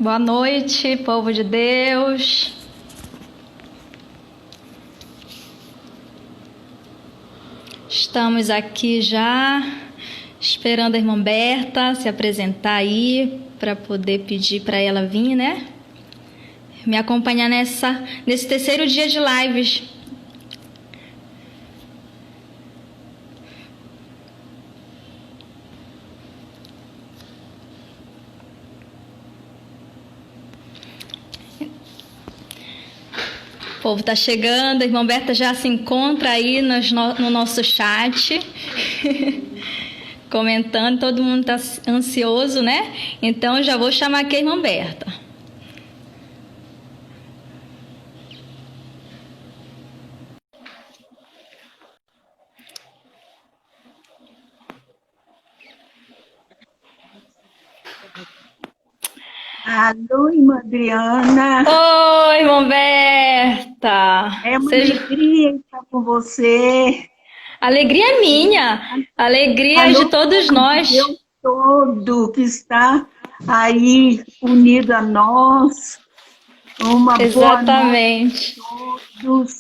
Boa noite, povo de Deus. Estamos aqui já esperando a irmã Berta se apresentar aí para poder pedir para ela vir, né? Me acompanhar nesse terceiro dia de lives. O povo tá chegando, a irmã Berta já se encontra aí no nosso chat, comentando, todo mundo tá ansioso, né? Então eu já vou chamar aqui a irmã Berta. Alô, irmã Adriana. Oi, irmã Berta. É uma alegria estar com você. Alegria é minha, alegria é de Alô, todos nós. Deus todo que está aí unido a nós. Uma Exatamente. boa noite a todos.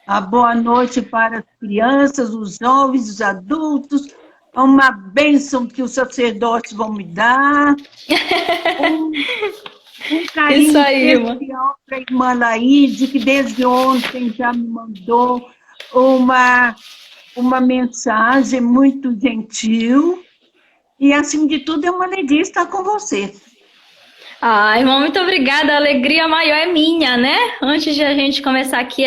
A boa noite para as crianças, os jovens, os adultos. Uma bênção que os sacerdotes vão me dar. Um carinho Isso aí, especial para a irmã Laíde, que desde ontem já me mandou uma mensagem muito gentil. E, acima de tudo, é uma alegria estar com você. Ah, irmão, muito obrigada. A alegria maior é minha, né? Antes de a gente começar aqui,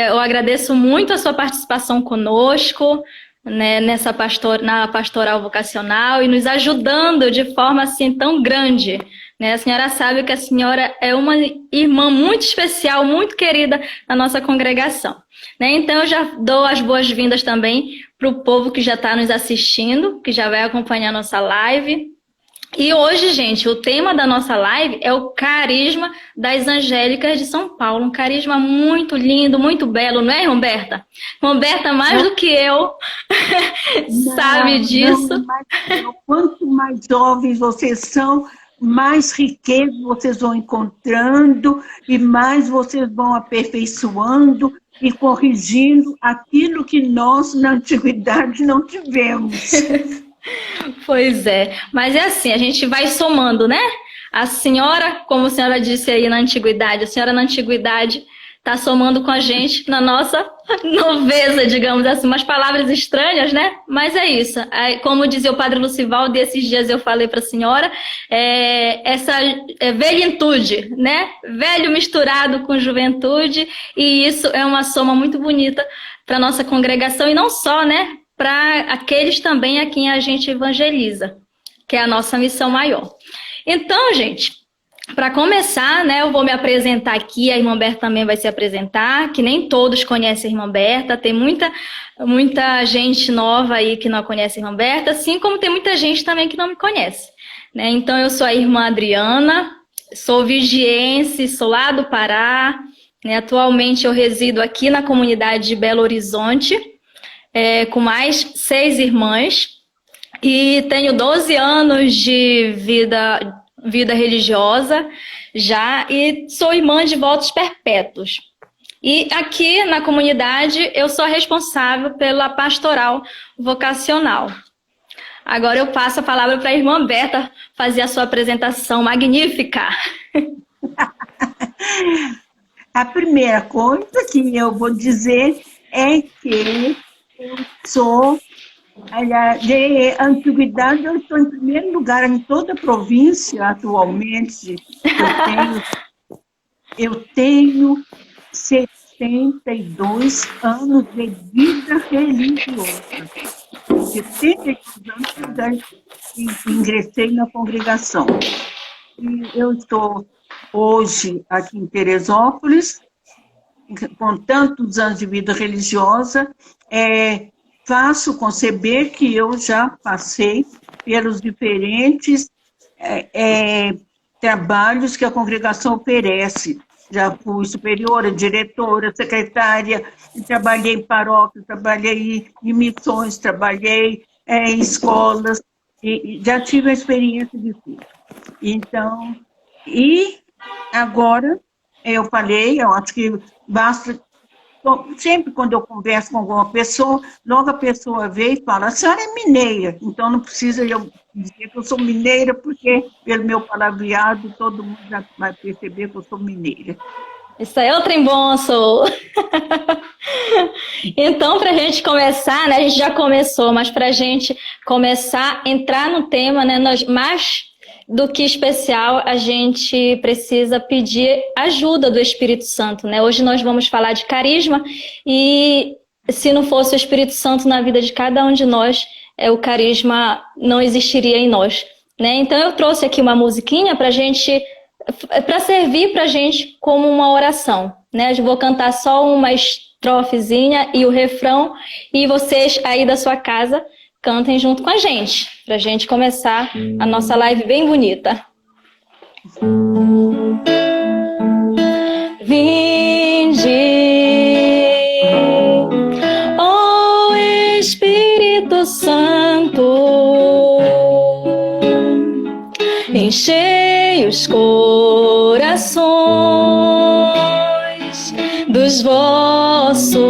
eu agradeço muito a sua participação conosco, né, na pastoral vocacional e nos ajudando de forma assim tão grande. Né? A senhora sabe que a senhora é uma irmã muito especial, muito querida na nossa congregação. Né? Então eu já dou as boas-vindas também para o povo que já está nos assistindo, que já vai acompanhar a nossa live. E hoje, gente, o tema da nossa live é o carisma das Angélicas de São Paulo. Um carisma muito lindo, muito belo, não é, Roberta? Roberta, mais do que eu, sabe disso. Quanto mais jovens vocês são, mais riqueza vocês vão encontrando e mais vocês vão aperfeiçoando e corrigindo aquilo que nós, na antiguidade, não tivemos. Pois é, mas é assim, a gente vai somando, né? A senhora, como a senhora disse aí na antiguidade, a senhora na antiguidade está somando com a gente na nossa noveza, digamos assim, umas palavras estranhas, né? Mas é isso. Como dizia o padre Lucivaldo, esses dias eu falei para a senhora, essa velhentude, né? Velho misturado com juventude, e isso é uma soma muito bonita para nossa congregação, e não só, né? Para aqueles também a quem a gente evangeliza, que é a nossa missão maior. Então, gente, para começar, né, eu vou me apresentar aqui, a irmã Berta também vai se apresentar, que nem todos conhecem a irmã Berta, tem muita gente nova aí que não conhece a irmã Berta, assim como tem muita gente também que não me conhece. Né? Então, eu sou a irmã Adriana, sou vigiense, sou lá do Pará, né? Atualmente eu resido aqui na comunidade de Belo Horizonte, com mais 6 irmãs, e tenho 12 anos de vida religiosa já, e sou irmã de votos perpétuos. E aqui na comunidade eu sou responsável pela pastoral vocacional. Agora eu passo a palavra para a irmã Berta fazer a sua apresentação magnífica. A primeira coisa que eu vou dizer é que eu sou, de antiguidade, eu estou em primeiro lugar em toda a província atualmente. Eu tenho 72 anos de vida religiosa. 72 anos que ingressei na congregação. E eu estou hoje aqui em Teresópolis, com tantos anos de vida religiosa, faço conceber que eu já passei pelos diferentes trabalhos que a congregação oferece. Já fui superiora, diretora, secretária, trabalhei em paróquia, trabalhei em missões, trabalhei em escolas, e já tive a experiência de tudo. Então, e agora, eu falei, eu acho que basta. Sempre quando eu converso com alguma pessoa, logo a pessoa vem e fala, a senhora é mineira, então não precisa eu dizer que eu sou mineira, porque pelo meu palavreado todo mundo já vai perceber que eu sou mineira. Isso aí é o trem bom, sou. Então, para a gente começar, né, a gente já começou, mas para a gente começar a entrar no tema, né, mais do que especial, a gente precisa pedir ajuda do Espírito Santo, né? Hoje nós vamos falar de carisma e se não fosse o Espírito Santo na vida de cada um de nós, o carisma não existiria em nós, né? Então eu trouxe aqui uma musiquinha para servir para a gente como uma oração, né? Eu vou cantar só uma estrofezinha e o refrão e vocês aí da sua casa cantem junto com a gente, pra gente começar a nossa live bem bonita. Vinde, ó Espírito Santo, enchei os corações dos vossos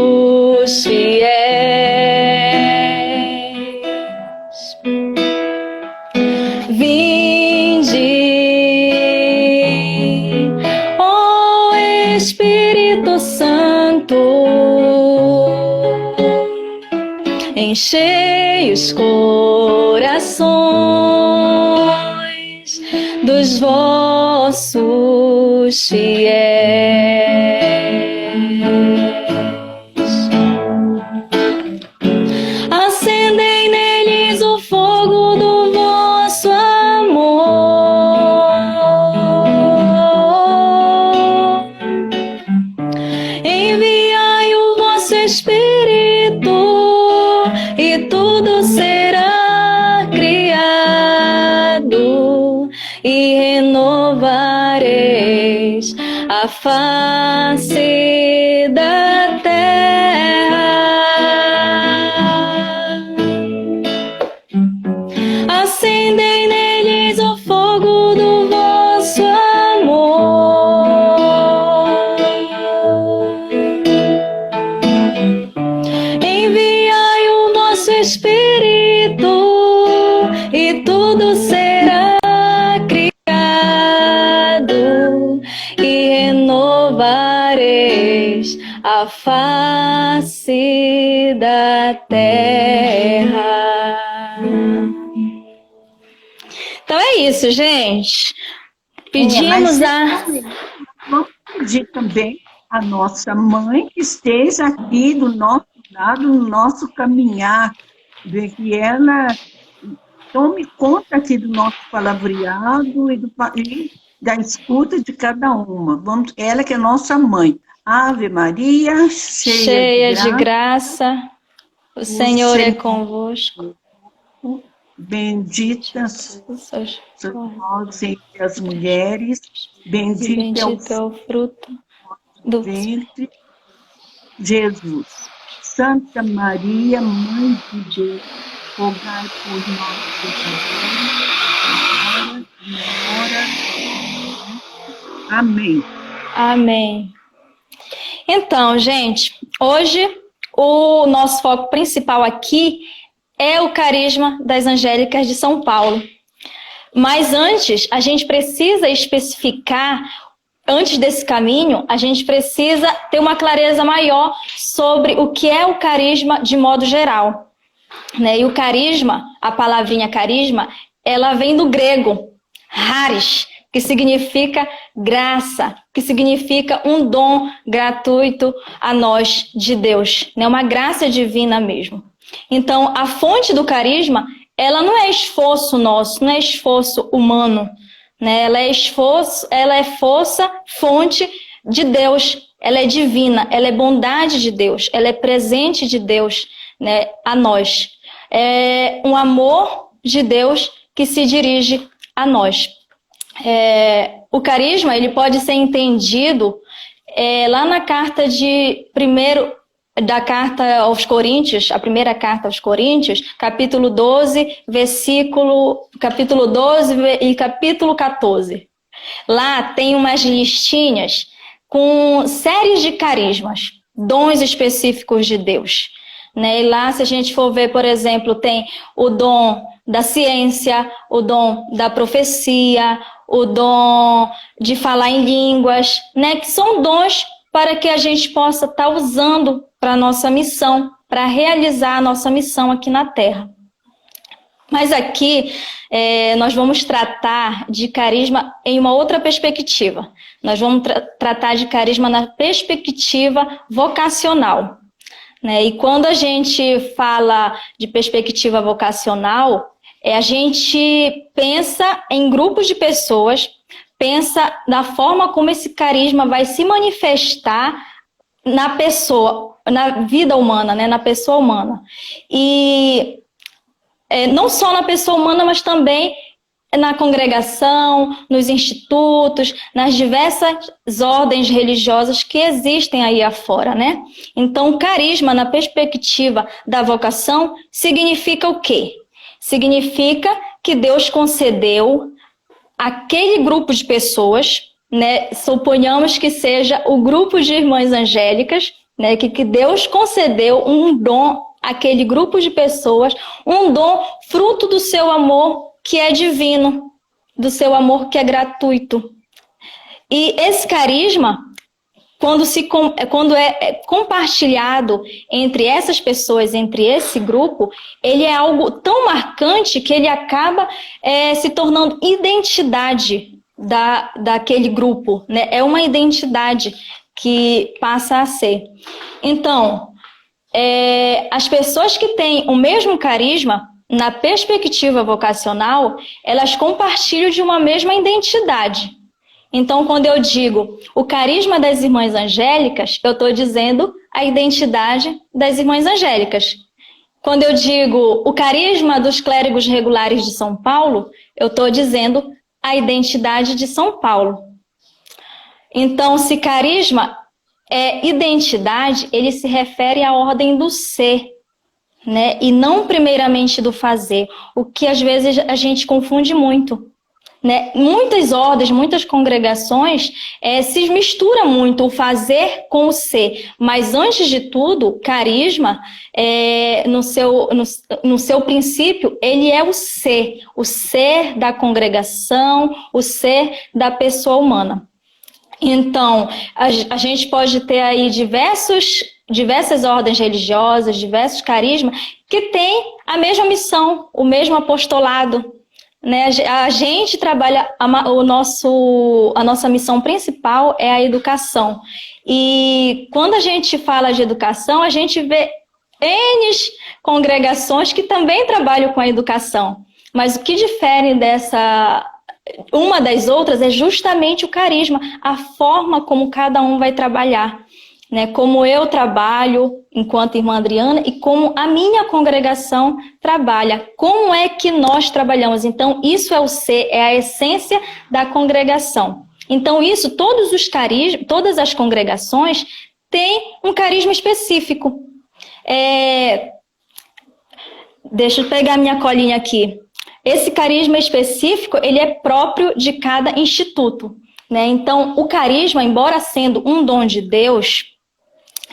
fiéis. Enchei os corações dos vossos fiéis. Acendei neles o fogo do vosso amor. Enviai o vosso Espírito e tudo será criado e renovareis a face da terra. Acendei neles o fogo do vosso amor. Enviai o vosso Espírito e tudo será criado e renovareis a face da terra. Então é isso, gente. Pedimos Vamos pedir também a nossa mãe que esteja aqui do nosso lado, no nosso caminhar, que ela tome conta aqui do nosso palavreado e da escuta de cada uma. Ela que é nossa mãe. Ave Maria, cheia de graça, o Senhor é convosco. Bendita sois vós entre as mulheres, bendito é o fruto do ventre, Jesus. Santa Maria, Mãe de Deus, rogai por nós, pecadores, agora e na hora. Amém. Amém. Então, gente, hoje o nosso foco principal aqui é o carisma das Angélicas de São Paulo. Mas antes, a gente precisa especificar, antes desse caminho, a gente precisa ter uma clareza maior sobre o que é o carisma de modo geral, né? E o carisma, a palavrinha carisma, ela vem do grego, charis, que significa graça, que significa um dom gratuito a nós de Deus, né? Uma graça divina mesmo. Então, a fonte do carisma, ela não é esforço nosso, não é esforço humano, né? Ela é força, fonte de Deus, ela é divina, ela é bondade de Deus, ela é presente de Deus, né, a nós. É um amor de Deus que se dirige a nós. O carisma, ele pode ser entendido lá na carta de 1 da carta aos Coríntios, a primeira carta aos Coríntios, capítulo 12 e capítulo 14. Lá tem umas listinhas com séries de carismas, dons específicos de Deus. Né? E lá, se a gente for ver, por exemplo, tem o dom da ciência, o dom da profecia, o dom de falar em línguas, né? Que são dons para que a gente possa estar usando para a nossa missão, para realizar a nossa missão aqui na Terra. Mas aqui nós vamos tratar de carisma em uma outra perspectiva. Nós vamos tratar de carisma na perspectiva vocacional. Né? E quando a gente fala de perspectiva vocacional, a gente pensa em grupos de pessoas, pensa na forma como esse carisma vai se manifestar na pessoa, na vida humana, né? Na pessoa humana. E não só na pessoa humana, mas também na congregação, nos institutos, nas diversas ordens religiosas que existem aí afora, né? Então, o carisma, na perspectiva da vocação, significa o quê? Significa que Deus concedeu aquele grupo de pessoas, né? Suponhamos que seja o grupo de irmãs angélicas, né? Que Deus concedeu um dom àquele grupo de pessoas, um dom fruto do seu amor que é divino, do seu amor que é gratuito. E esse carisma, quando é compartilhado entre essas pessoas, entre esse grupo, ele é algo tão marcante que ele acaba se tornando identidade daquele grupo, né? É uma identidade que passa a ser. Então, as pessoas que têm o mesmo carisma, na perspectiva vocacional, elas compartilham de uma mesma identidade. Então, quando eu digo o carisma das irmãs angélicas, eu estou dizendo a identidade das irmãs angélicas. Quando eu digo o carisma dos clérigos regulares de São Paulo, eu estou dizendo a identidade de São Paulo. Então, se carisma é identidade, ele se refere à ordem do ser, né? E não primeiramente do fazer, o que às vezes a gente confunde muito. Né? Muitas ordens, muitas congregações se mistura muito o fazer com o ser, mas antes de tudo, carisma, no seu princípio, ele é o ser da congregação, o ser da pessoa humana. Então, a gente pode ter aí diversas ordens religiosas, diversos carismas, que têm a mesma missão, o mesmo apostolado. Né? A gente trabalha, a nossa missão principal é a educação. E quando a gente fala de educação, a gente vê N congregações que também trabalham com a educação. Mas o que difere uma das outras é justamente o carisma, a forma como cada um vai trabalhar. Né, como eu trabalho enquanto irmã Adriana e como a minha congregação trabalha. Como é que nós trabalhamos? Então, isso é o ser, é a essência da congregação. Então, todas as congregações têm um carisma específico. Deixa eu pegar minha colinha aqui. Esse carisma específico, ele é próprio de cada instituto. Né? Então, o carisma, embora sendo um dom de Deus,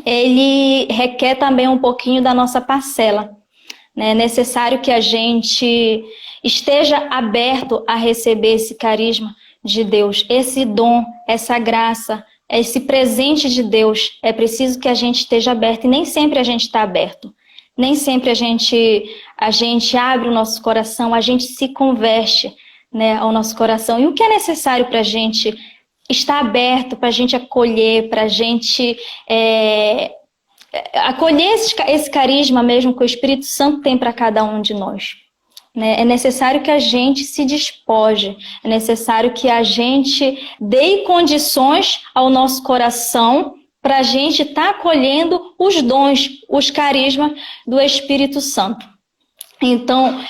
ele requer também um pouquinho da nossa parcela. É necessário que a gente esteja aberto a receber esse carisma de Deus, esse dom, essa graça, esse presente de Deus. É preciso que a gente esteja aberto, e nem sempre a gente está aberto. Nem sempre a gente abre o nosso coração, a gente se converte, né, ao nosso coração. E o que é necessário para a gente estar aberto, para a gente acolher, para a gente acolher esse carisma mesmo que o Espírito Santo tem para cada um de nós. Né? É necessário que a gente se despoje, é necessário que a gente dê condições ao nosso coração para a gente estar acolhendo os dons, os carismas do Espírito Santo. Então,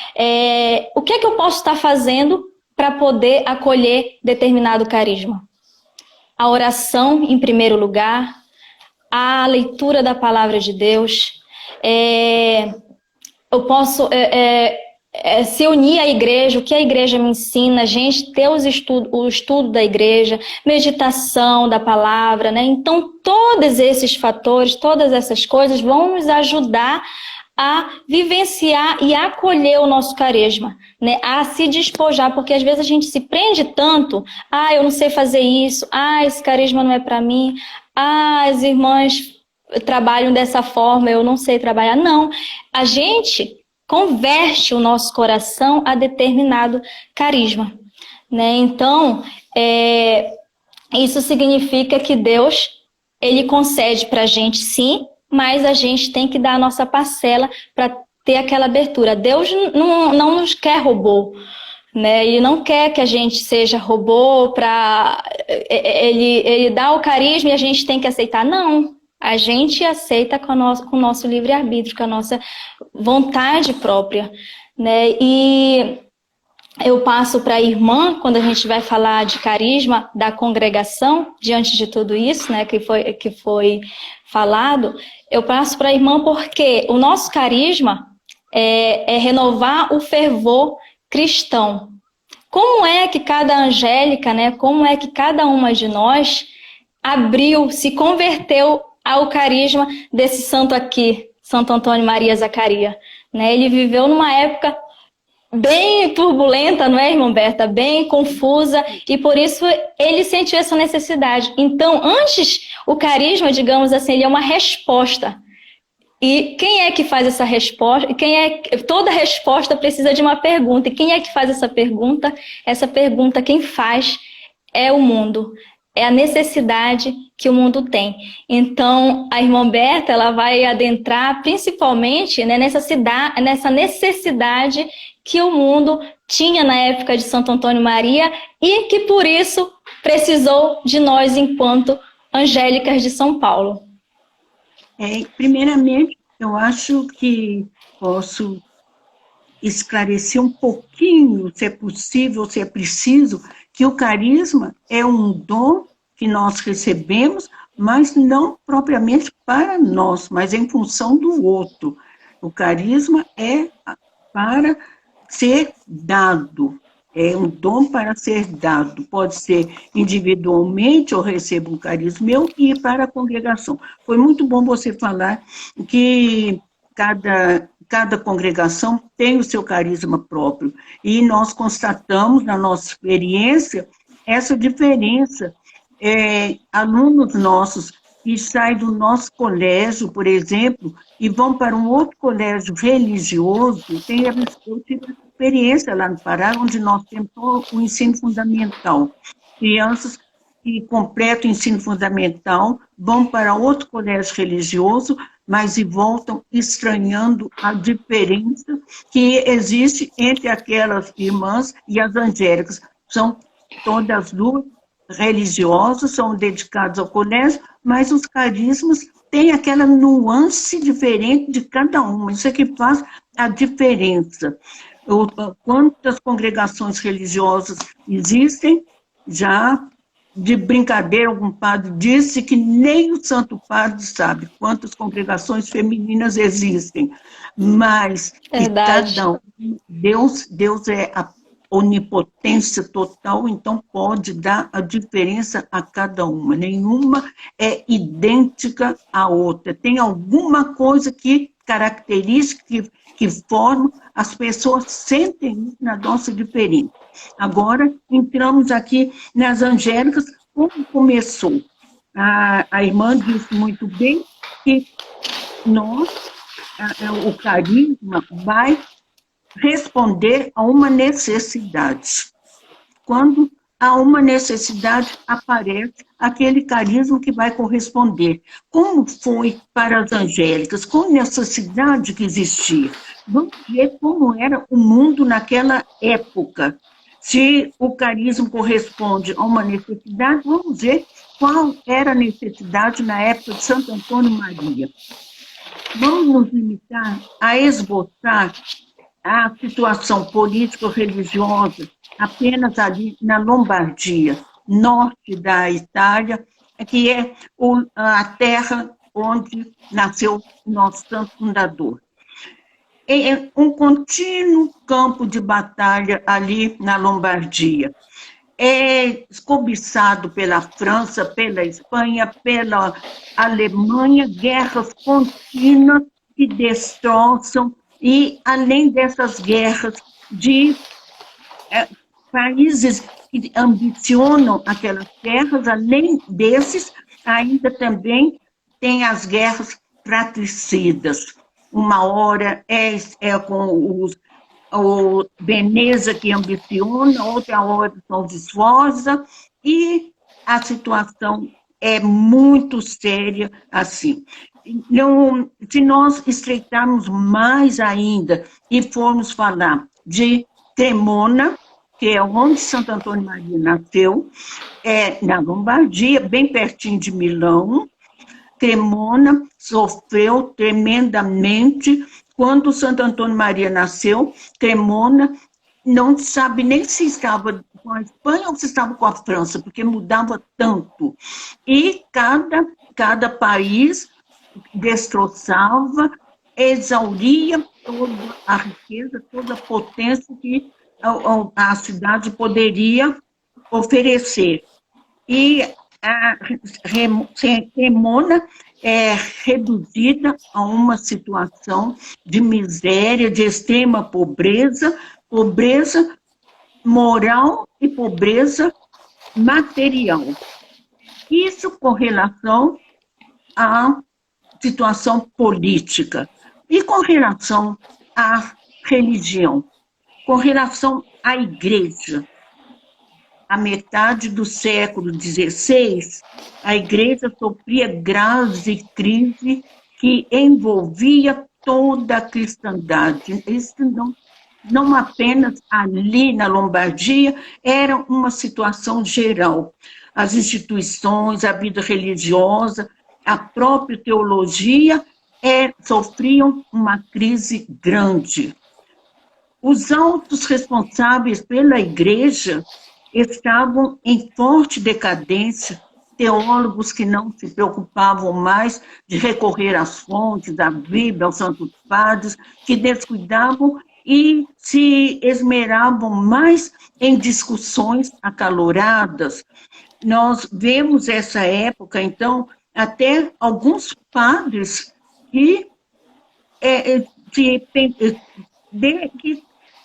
o que é que eu posso estar fazendo para poder acolher determinado carisma? A oração, em primeiro lugar, a leitura da palavra de Deus. Eu posso se unir à igreja, o que a igreja me ensina, a gente ter o estudo da igreja, meditação da palavra, né? Então, todos esses fatores, todas essas coisas vão nos ajudar a vivenciar e acolher o nosso carisma, né? A se despojar, porque às vezes a gente se prende tanto, eu não sei fazer isso, esse carisma não é para mim, as irmãs trabalham dessa forma, eu não sei trabalhar. Não, a gente converte o nosso coração a determinado carisma, né? Então, isso significa que Deus, ele concede para a gente sim, mas a gente tem que dar a nossa parcela para ter aquela abertura. Deus não nos quer robô, né? Ele não quer que a gente seja robô para... Ele dá o carisma e a gente tem que aceitar. Não, a gente aceita com o nosso livre-arbítrio, com a nossa vontade própria, né? E eu passo para a irmã, quando a gente vai falar de carisma da congregação, diante de tudo isso, né, que foi falado, eu passo para a irmã porque o nosso carisma é renovar o fervor cristão. Como é que cada Angélica, né, como é que cada uma de nós se converteu ao carisma desse santo aqui, Santo Antônio Maria Zaccaria, né? Ele viveu numa época bem turbulenta, não é, irmã Berta? Bem confusa, e por isso ele sentiu essa necessidade. Então, antes, o carisma, digamos assim, ele é uma resposta. E quem é que faz essa resposta? Toda resposta precisa de uma pergunta. E quem é que faz essa pergunta? Essa pergunta, quem faz é o mundo. É a necessidade que o mundo tem. Então, a irmã Berta, ela vai adentrar principalmente, né, nessa necessidade que o mundo tinha na época de Santo Antônio Maria e que, por isso, precisou de nós enquanto angélicas de São Paulo. Primeiramente, eu acho que posso esclarecer um pouquinho, se é possível, se é preciso, que o carisma é um dom que nós recebemos, mas não propriamente para nós, mas em função do outro. O carisma é para ser dado, é um dom para ser dado. Pode ser individualmente, eu recebo um carisma meu, e para a congregação. Foi muito bom você falar que cada congregação tem o seu carisma próprio. E nós constatamos, na nossa experiência, essa diferença. Alunos nossos que saem do nosso colégio, por exemplo, e vão para um outro colégio religioso, eu tive experiência lá no Pará, onde nós temos o ensino fundamental. Crianças que completam o ensino fundamental vão para outro colégio religioso, mas e voltam estranhando a diferença que existe entre aquelas irmãs e as angélicas. São todas duas religiosas, são dedicados ao colégio, mas os carismas têm aquela nuance diferente de cada uma. Isso é que faz a diferença. Quantas congregações religiosas existem? Já de brincadeira, algum padre disse que nem o Santo Padre sabe quantas congregações femininas existem, mas que cada um, Deus é a onipotência total, então pode dar a diferença a cada uma. Nenhuma é idêntica à outra. Tem alguma coisa que característica, que forma, as pessoas sentem na nossa diferença. Agora, entramos aqui nas angélicas, como começou. A irmã disse muito bem que o carisma vai responder a uma necessidade. Quando há uma necessidade, aparece aquele carisma que vai corresponder. Como foi para as angélicas? Qual necessidade que existia? Vamos ver como era o mundo naquela época. Se o carisma corresponde a uma necessidade, vamos ver qual era a necessidade na época de Santo Antônio Maria. Vamos nos limitar a esboçar a situação político-religiosa apenas ali na Lombardia, norte da Itália, que é a terra onde nasceu nosso santo fundador. É um contínuo campo de batalha ali na Lombardia. É cobiçado pela França, pela Espanha, pela Alemanha, guerras contínuas que destroçam, e além dessas guerras de países que ambicionam aquelas terras, além desses, ainda também tem as guerras fratricidas. Uma hora é com o Veneza que ambiciona, outra hora são os Esforza, e a situação é muito séria assim. Não, se nós estreitarmos mais ainda e formos falar de Cremona, que é onde Santo Antônio Maria nasceu, na Lombardia, bem pertinho de Milão. Cremona sofreu tremendamente. Quando Santo Antônio Maria nasceu, Cremona não sabe nem se estava com a Espanha ou se estava com a França, porque mudava tanto. E cada país destroçava, exauria toda a riqueza, toda a potência que a cidade poderia oferecer. E a Cremona é reduzida a uma situação de miséria, de extrema pobreza, pobreza moral e pobreza material. Isso com relação à situação política e com relação à religião, com relação à igreja. A metade do século XVI, a igreja sofria grave crise que envolvia toda a cristandade. Isso não apenas ali na Lombardia, era uma situação geral. As instituições, a vida religiosa, a própria teologia sofriam uma crise grande. Os altos responsáveis pela igreja estavam em forte decadência, teólogos que não se preocupavam mais de recorrer às fontes, à Bíblia, aos santos padres, que descuidavam e se esmeravam mais em discussões acaloradas. Nós vemos essa época, então, até alguns padres que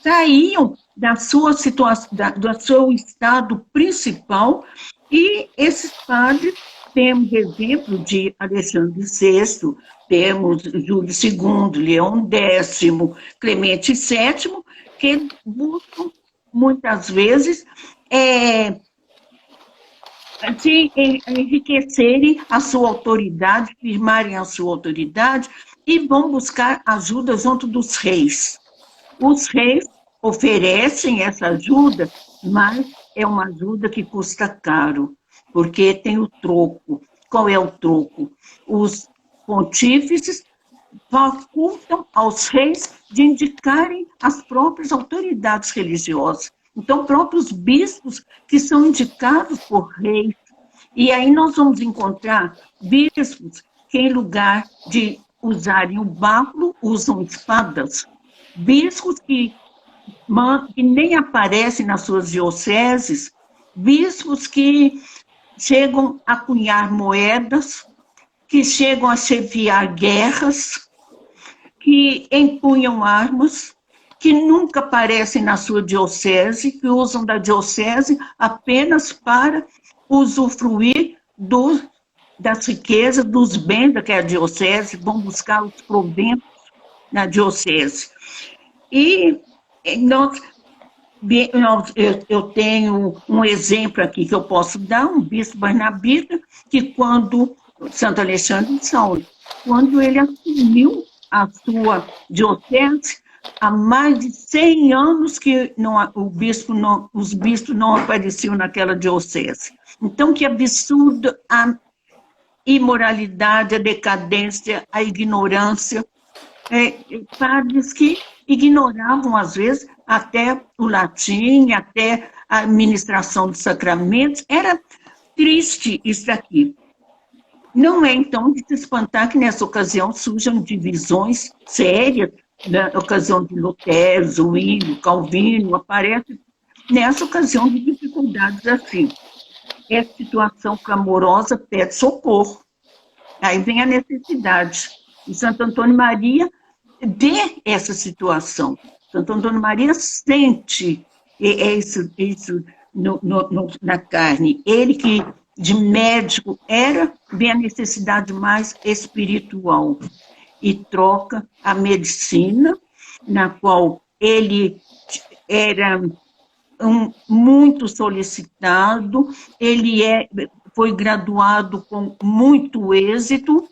saíam da sua situação, do seu estado principal, e esses padres, temos exemplo de Alexandre VI, temos Júlio II, Leão X, Clemente VII, que buscam, muitas vezes, de enriquecerem a sua autoridade, firmarem a sua autoridade, e vão buscar ajuda junto dos reis. Os reis oferecem essa ajuda, mas é uma ajuda que custa caro, porque tem o troco. Qual é o troco? Os pontífices facultam aos reis de indicarem as próprias autoridades religiosas. Então, próprios bispos que são indicados por reis. E aí nós vamos encontrar bispos que, em lugar de usarem o báculo, usam espadas. Bispos que nem aparecem nas suas dioceses, bispos que chegam a cunhar moedas, que chegam a chefiar guerras, que empunham armas, que nunca aparecem na sua diocese, que usam da diocese apenas para usufruir das riquezas, dos bens daquela diocese, vão buscar os proventos na diocese. E eu tenho um exemplo aqui que eu posso dar, um bispo barnabita, que quando Santo Alexandre de Saúde, quando ele assumiu a sua diocese, há mais de 100 anos que os bispos não apareciam naquela diocese. Então, que absurdo a imoralidade, a decadência, a ignorância. Padres que ignoravam, às vezes, até o latim, até a administração dos sacramentos. Era triste isso aqui. Não é, então, de se espantar que nessa ocasião surjam divisões sérias, na ocasião de Lutero, Zwinglio, Calvino, aparece nessa ocasião de dificuldades assim. Essa situação clamorosa pede socorro. Aí vem a necessidade. E Santo Antônio Maria vê essa situação. Santo Antônio Maria sente isso na carne. Ele que de médico vê a necessidade mais espiritual e troca a medicina, na qual ele era muito solicitado, ele foi graduado com muito êxito,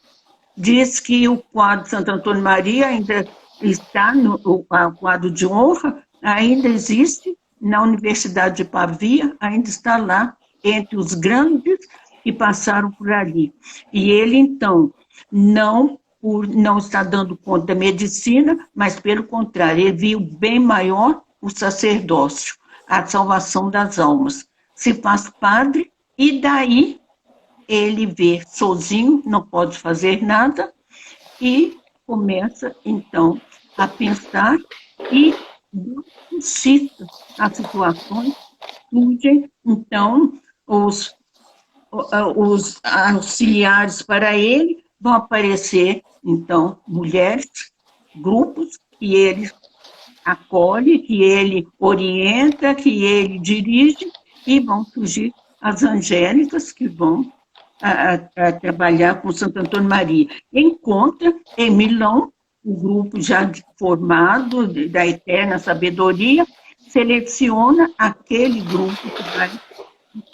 diz que o quadro de Santo Antônio Maria ainda está, o quadro de honra ainda existe na Universidade de Pavia, ainda está lá, entre os grandes que passaram por ali. E ele, então, não está dando conta da medicina, mas, pelo contrário, ele viu bem maior o sacerdócio, a salvação das almas. Se faz padre, e daí ele vê sozinho, não pode fazer nada, e começa, então, a pensar e suscita as situações, surgem, então, os auxiliares para ele, vão aparecer, então, mulheres, grupos, que ele acolhe, que ele orienta, que ele dirige, e vão surgir as angélicas que vão trabalhar com Santo Antônio Maria. Encontra em Milão, o grupo já formado da Eterna Sabedoria, seleciona aquele grupo que vai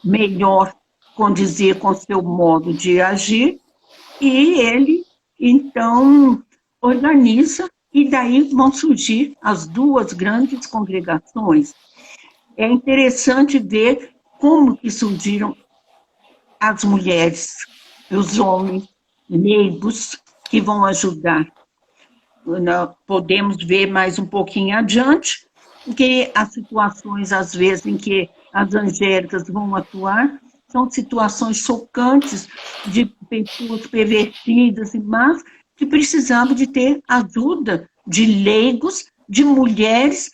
melhor condizer com seu modo de agir, e ele, então, organiza, e daí vão surgir as duas grandes congregações. É interessante ver como que surgiram as mulheres, os homens leigos que vão ajudar. Nós podemos ver mais um pouquinho adiante, que as situações, às vezes, em que as angélicas vão atuar, são situações chocantes de pessoas pervertidas e más, que precisavam de ter ajuda de leigos, de mulheres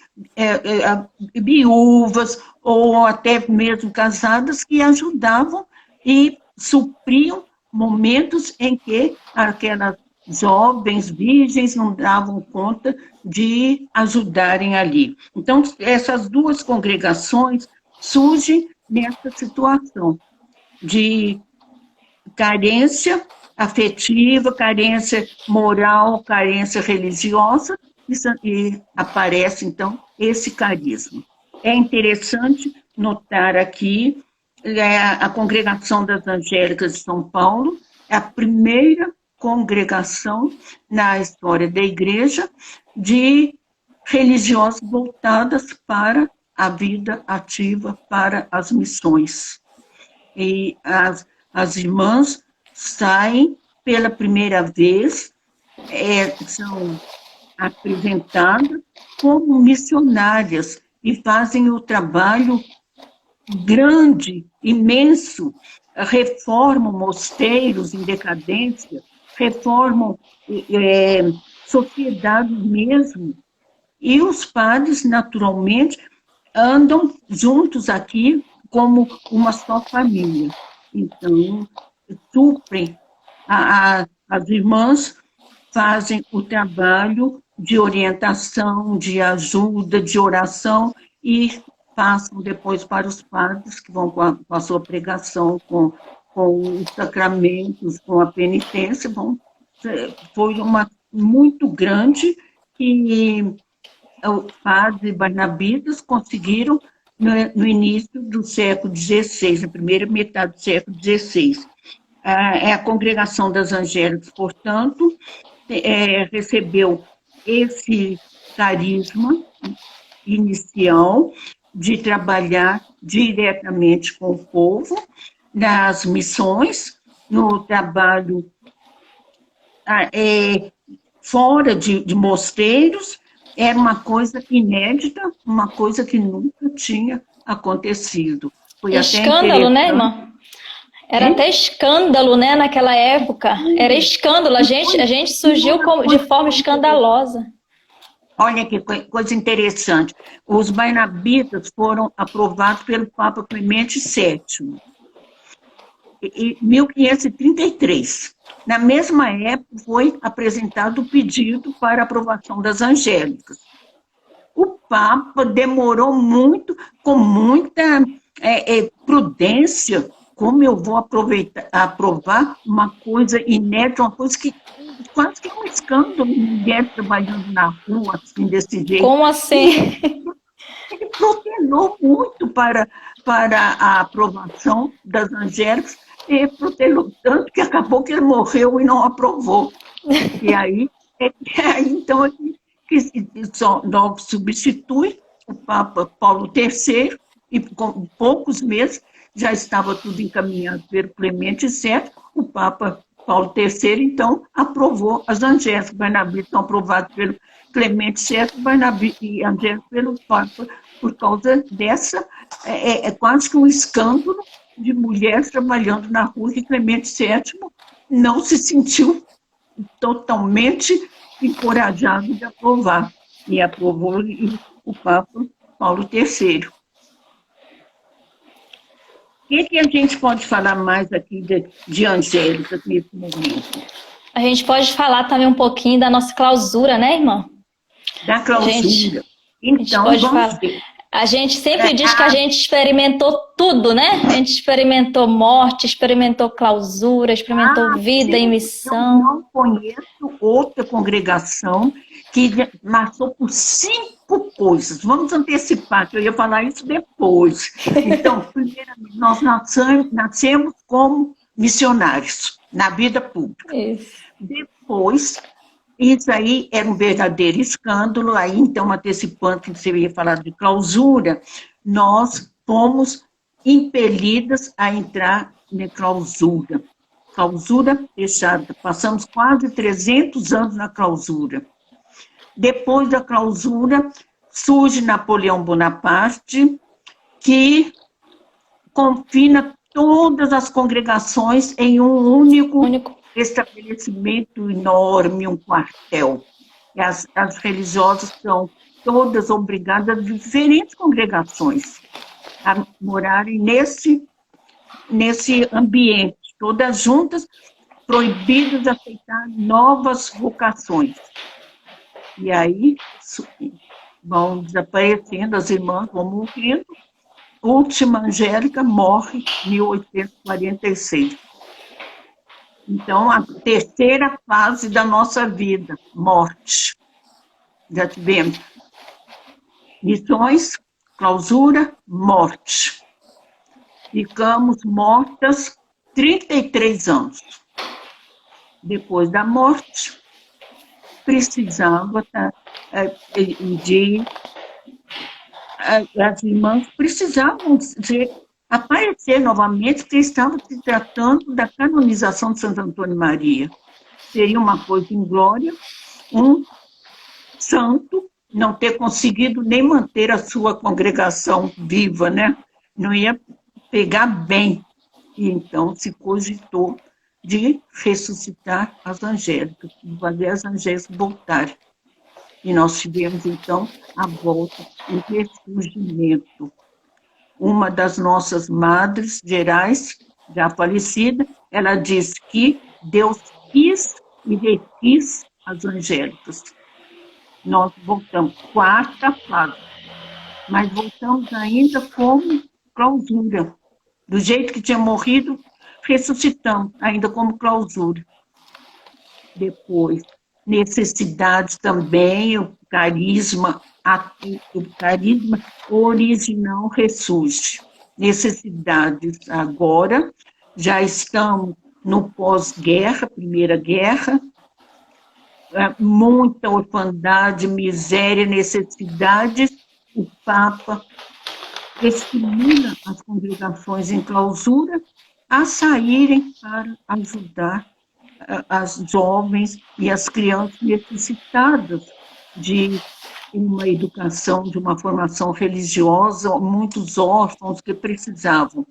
viúvas, ou até mesmo casadas, que ajudavam e supriam momentos em que aquelas jovens virgens não davam conta de ajudarem ali. Então, essas duas congregações surgem nessa situação de carência afetiva, carência moral, carência religiosa, e aparece, então, esse carisma. É interessante notar aqui a Congregação das Angélicas de São Paulo, é a primeira congregação na história da Igreja de religiosas voltadas para a vida ativa, para as missões. E as irmãs saem pela primeira vez, são apresentadas como missionárias e fazem o trabalho grande, imenso, reformam mosteiros em decadência, reformam sociedades mesmo. E os padres, naturalmente, andam juntos aqui como uma só família. Então, suprem, as irmãs fazem o trabalho de orientação, de ajuda, de oração, e passam depois para os padres, que vão com a sua pregação, com os sacramentos, com a penitência. Foi uma muito grande que os padres barnabitas conseguiram no início do século XVI, na primeira metade do século XVI. A Congregação das Angélicas, portanto, recebeu esse carisma inicial de trabalhar diretamente com o povo, nas missões, no trabalho fora de mosteiros. Era uma coisa inédita, uma coisa que nunca tinha acontecido. Foi escândalo, né, irmã? Era até escândalo, né, naquela época. Era escândalo. A gente surgiu de forma escandalosa. Olha que coisa interessante. Os Barnabitas foram aprovados pelo Papa Clemente VII, em 1533. Na mesma época, foi apresentado o pedido para aprovação das angélicas. O Papa demorou muito, com muita prudência, como eu vou aprovar uma coisa inédita, uma coisa que quase que é um escândalo, mulher trabalhando na rua, assim, desse jeito. Como assim? Ele protelou muito para a aprovação das angélicas, e protelou tanto que acabou que ele morreu e não aprovou. E aí então, logo substitui o Papa Paulo III, e com poucos meses já estava tudo encaminhado pelo Clemente VII, o Papa Paulo III, então, aprovou as angélicas. Barnabitas são aprovadas pelo Clemente VII, Barnabitas e angélicas pelo Papa, por causa dessa, quase que um escândalo de mulheres trabalhando na rua, que Clemente VII não se sentiu totalmente encorajado de aprovar, e aprovou o Papa Paulo III. O que a gente pode falar mais aqui de angélicas nesse momento? A gente pode falar também um pouquinho da nossa clausura, né, irmã? Da clausura. Então, vamos ver. A gente sempre diz que a gente experimentou tudo, né? A gente experimentou morte, experimentou clausura, experimentou vida em missão. Eu não conheço outra congregação que passou por 5 coisas. Vamos antecipar, que eu ia falar isso depois. Então, primeiramente, nós nascemos como missionários na vida pública. Isso. Depois, isso aí era um verdadeiro escândalo. Aí, então, antecipando que você ia falar de clausura, nós fomos impelidas a entrar na clausura. Clausura fechada. Passamos quase 300 anos na clausura. Depois da clausura, surge Napoleão Bonaparte, que confina todas as congregações em um único estabelecimento enorme, um quartel. As religiosas são todas obrigadas, diferentes congregações, a morarem nesse ambiente, todas juntas, proibidas de aceitar novas vocações. E aí vão desaparecendo, as irmãs vão morrendo. A última angélica morre em 1846. Então, a terceira fase da nossa vida, morte. Já tivemos missões, clausura, morte. Ficamos mortas 33 anos. Depois da morte, precisava as irmãs precisavam aparecer novamente, porque estavam se tratando da canonização de Santo Antônio Maria. Seria uma coisa inglória, um santo não ter conseguido nem manter a sua congregação viva, né? Não ia pegar bem. E então se cogitou de ressuscitar as angélicas, de fazer as angélicas voltarem. E nós tivemos, então, a volta, o ressurgimento. Uma das nossas madres gerais, já falecida, ela disse que Deus quis e requis as angélicas. Nós voltamos, 4ª fase, mas voltamos ainda como clausura. Do jeito que tinha morrido, ressuscitamos, ainda como clausura. Depois, necessidade também, o carisma original ressurge. Necessidades agora, já estamos no pós-guerra, Primeira Guerra, muita orfandade, miséria, necessidades. O Papa estimula as congregações em clausura a saírem para ajudar as jovens e as crianças necessitadas de uma educação, de uma formação religiosa, muitos órfãos que precisavam.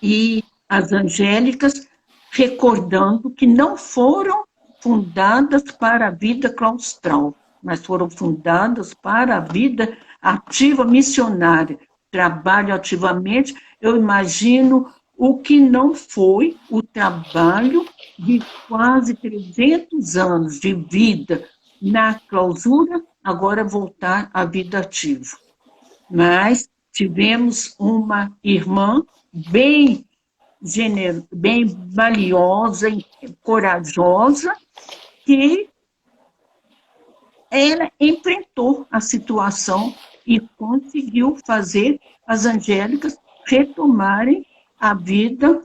E as angélicas, recordando que não foram fundadas para a vida claustral, mas foram fundadas para a vida ativa missionária. Trabalho ativamente, eu imagino o que não foi o trabalho de quase 300 anos de vida na clausura, agora voltar à vida ativa. Mas tivemos uma irmã bem valiosa e corajosa, que ela enfrentou a situação e conseguiu fazer as angélicas retomarem a vida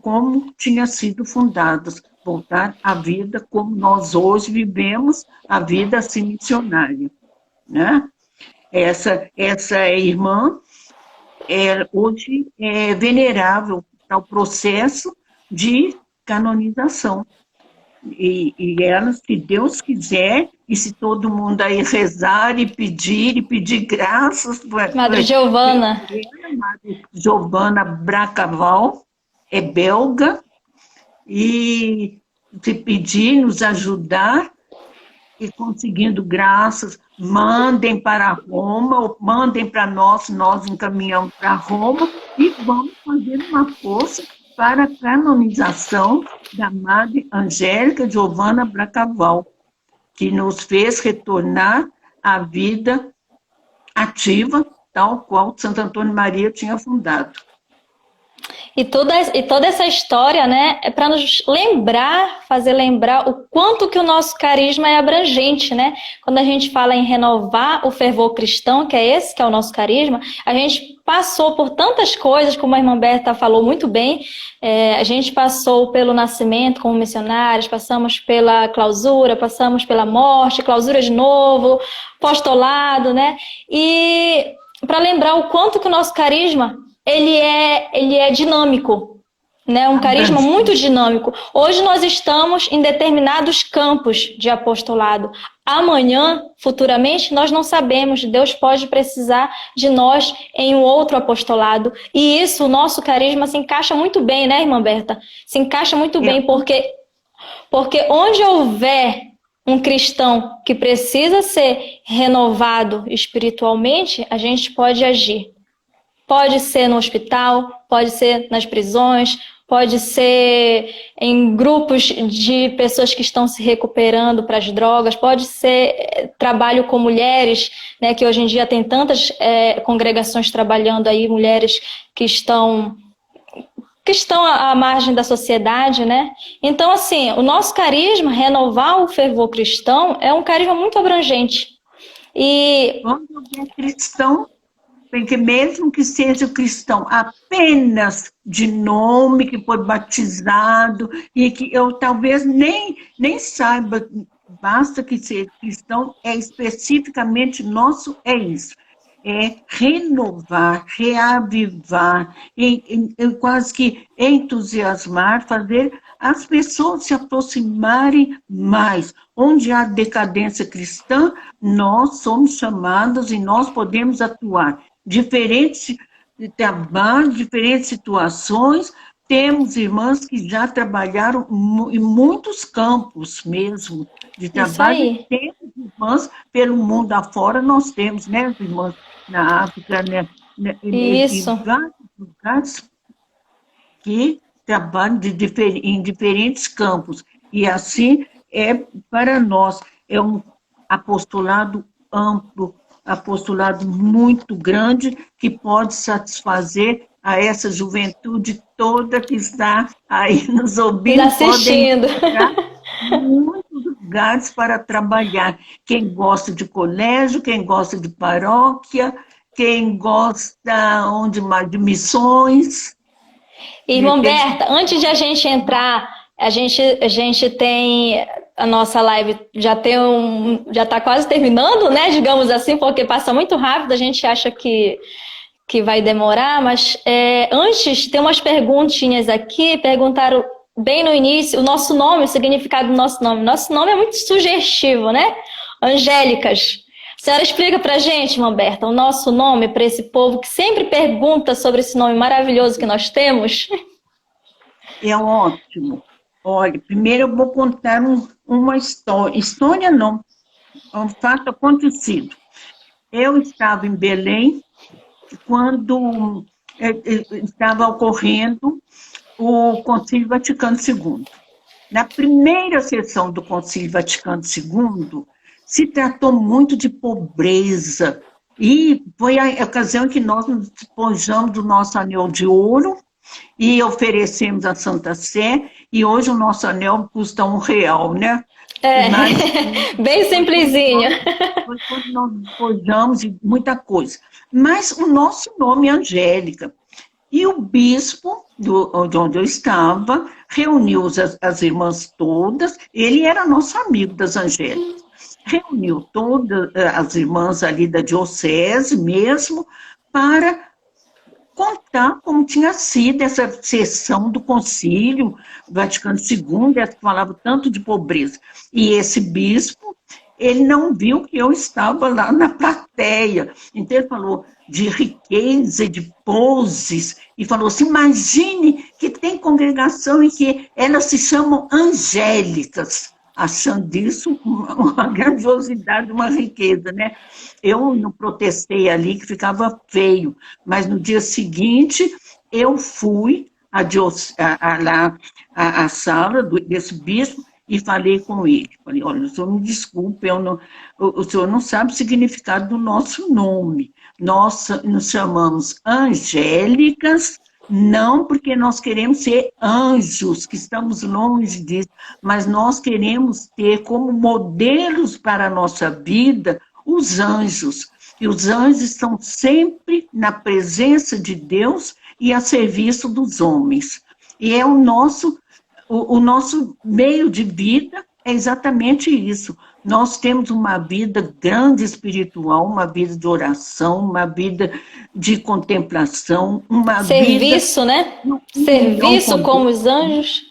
como tinha sido fundadas, voltar à vida como nós hoje vivemos, a vida assim missionária, né? Essa irmã hoje é venerável, está o processo de canonização. E ela, se Deus quiser, e se todo mundo aí rezar e pedir graças... Madre Giovana. Madre Giovana Bracaval, é belga, e se pedir, nos ajudar, e conseguindo graças, mandem para Roma, ou mandem para nós encaminhamos para Roma, e vamos fazer uma força para a canonização da Madre Angélica Giovana Bracaval, que nos fez retornar à vida ativa, tal qual Santo Antônio Maria tinha fundado. E toda essa história, né, é para nos lembrar, fazer lembrar o quanto que o nosso carisma é abrangente, né? Quando a gente fala em renovar o fervor cristão, que é esse que é o nosso carisma, a gente passou por tantas coisas, como a irmã Berta falou muito bem, a gente passou pelo nascimento como missionários, passamos pela clausura, passamos pela morte, clausura de novo, apostolado, né? E para lembrar o quanto que o nosso carisma ele é dinâmico, né? Um carisma muito dinâmico. Hoje nós estamos em determinados campos de apostolado. Amanhã, futuramente, nós não sabemos. Deus pode precisar de nós em um outro apostolado. E isso, o nosso carisma se encaixa muito bem, né, irmã Berta? Se encaixa muito bem, porque onde houver um cristão que precisa ser renovado espiritualmente, a gente pode agir. Pode ser no hospital, pode ser nas prisões, pode ser em grupos de pessoas que estão se recuperando para as drogas, pode ser trabalho com mulheres, né, que hoje em dia tem tantas congregações trabalhando aí, mulheres que estão à margem da sociedade, né? Então, assim, o nosso carisma, renovar o fervor cristão, é um carisma muito abrangente. E quando é cristão, porque mesmo que seja cristão apenas de nome, que foi batizado, e que eu talvez nem saiba, basta que seja cristão, especificamente nosso, é isso. É renovar, reavivar, quase que entusiasmar, fazer as pessoas se aproximarem mais. Onde há decadência cristã, nós somos chamados e nós podemos atuar. Diferentes trabalhos, diferentes situações. Temos irmãs que já trabalharam em muitos campos mesmo de trabalho. Temos irmãs pelo mundo afora, nós temos, né, irmãs na África, né, isso. Em vários lugares que trabalham em diferentes campos. E assim para nós, é um apostolado amplo, apostolado muito grande, que pode satisfazer a essa juventude toda que está aí nos ouvindo. Assistindo. Podem muitos lugares para trabalhar. Quem gosta de colégio, quem gosta de paróquia, quem gosta de missões. Irmã Berta, antes de a gente entrar, a gente tem... A nossa live já está quase terminando, né? Digamos assim, porque passa muito rápido, a gente acha que vai demorar, mas antes tem umas perguntinhas aqui, perguntaram bem no início o nosso nome, o significado do nosso nome. Nosso nome é muito sugestivo, né? Angélicas. A senhora explica pra gente, irmã Berta, o nosso nome para esse povo que sempre pergunta sobre esse nome maravilhoso que nós temos? É ótimo. Olha, primeiro eu vou contar uma história. História não, um fato acontecido. Eu estava em Belém quando estava ocorrendo o Concílio Vaticano II. Na primeira sessão do Concílio Vaticano II, se tratou muito de pobreza, e foi a ocasião que nós nos despojamos do nosso anel de ouro e oferecemos à Santa Sé, e hoje o nosso anel custa R$ 1, né? É, Mas bem simplesinho. foi quando nós despojamos de muita coisa. Mas o nosso nome é Angélica. E o bispo, de onde eu estava, reuniu as irmãs todas, ele era nosso amigo das Angélicas, reuniu todas as irmãs ali da diocese mesmo, para contar como tinha sido essa sessão do Concílio Vaticano II, que falava tanto de pobreza. E esse bispo, ele não viu que eu estava lá na plateia. Então ele falou de riqueza, de poses, e falou assim, imagine que tem congregação em que elas se chamam angélicas, achando isso uma grandiosidade, uma riqueza, né? Eu não protestei ali, que ficava feio, mas no dia seguinte eu fui à sala desse bispo e falei com ele. Falei, olha, o senhor me desculpe, o senhor não sabe o significado do nosso nome. Nós nos chamamos angélicas, não porque nós queremos ser anjos, que estamos longe disso, mas nós queremos ter como modelos para a nossa vida os anjos. E os anjos estão sempre na presença de Deus e a serviço dos homens. E é o nosso meio de vida é exatamente isso. Nós temos uma vida grande espiritual, uma vida de oração, uma vida de contemplação, uma serviço, vida... né? Serviço como os anjos.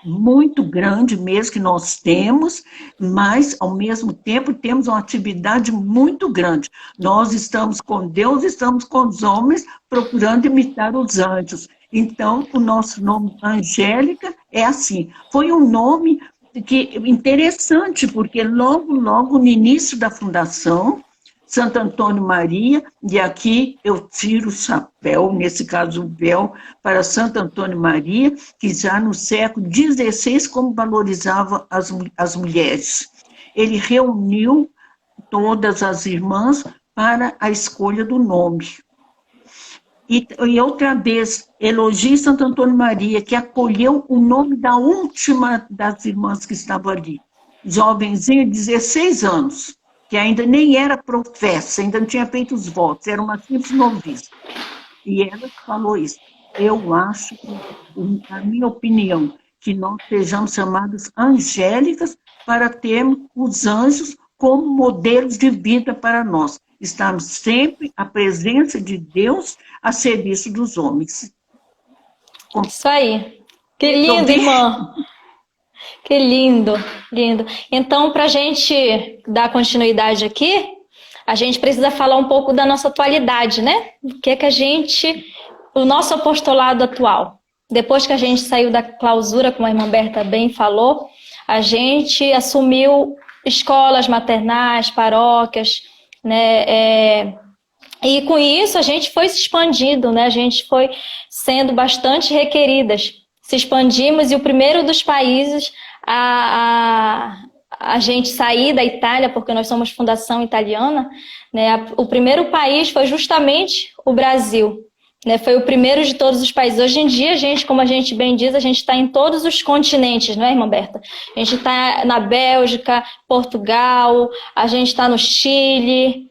Muito grande mesmo que nós temos, mas, ao mesmo tempo, temos uma atividade muito grande. Nós estamos com Deus, estamos com os homens, procurando imitar os anjos. Então, o nosso nome, Angélica, é assim. Foi um nome interessante, porque logo no início da fundação, Santo Antônio Maria, e aqui eu tiro o chapéu, nesse caso o véu, para Santo Antônio Maria, que já no século XVI, como valorizava as mulheres. Ele reuniu todas as irmãs para a escolha do nome. E outra vez, elogie Santo Antônio Maria, que acolheu o nome da última das irmãs que estava ali, jovenzinha, 16 anos, que ainda nem era professa, ainda não tinha feito os votos, era uma simples noviça. E ela falou isso. Eu acho, a minha opinião, que nós sejamos chamadas angélicas para termos os anjos como modelos de vida para nós. Estamos sempre à presença de Deus a serviço dos homens. Isso aí. Que lindo, irmã. Que lindo, lindo. Então, para a gente dar continuidade aqui, a gente precisa falar um pouco da nossa atualidade, né? O nosso apostolado atual. Depois que a gente saiu da clausura, como a irmã Berta bem falou, a gente assumiu escolas maternais, paróquias, né? E com isso a gente foi se expandindo, né? A gente foi sendo bastante requeridas. Se expandimos e o primeiro dos países a gente sair da Itália, porque nós somos fundação italiana, né? O primeiro país foi justamente o Brasil, né? Foi o primeiro de todos os países. Hoje em dia, como a gente bem diz, a gente está em todos os continentes, não é, irmã Berta? A gente está na Bélgica, Portugal, a gente está no Chile,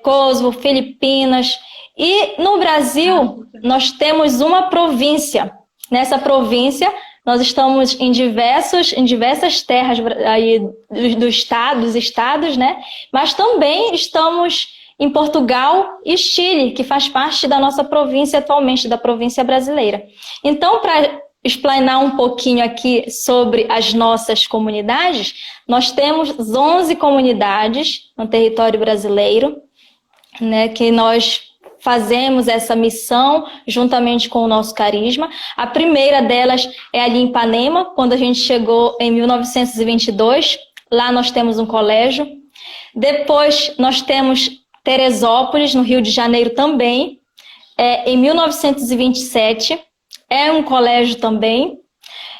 Kosovo, Filipinas. E no Brasil, nós temos uma província. Nessa província, nós estamos em diversas terras aí dos estados, né? Mas também estamos em Portugal e Chile, que faz parte da nossa província atualmente, da província brasileira. Então, para explanar um pouquinho aqui sobre as nossas comunidades, nós temos 11 comunidades no território brasileiro, né, que nós fazemos essa missão juntamente com o nosso carisma. A primeira delas é ali em Ipanema, quando a gente chegou em 1922. Lá nós temos um colégio. Depois nós temos Teresópolis, no Rio de Janeiro também, em 1927. É um colégio também,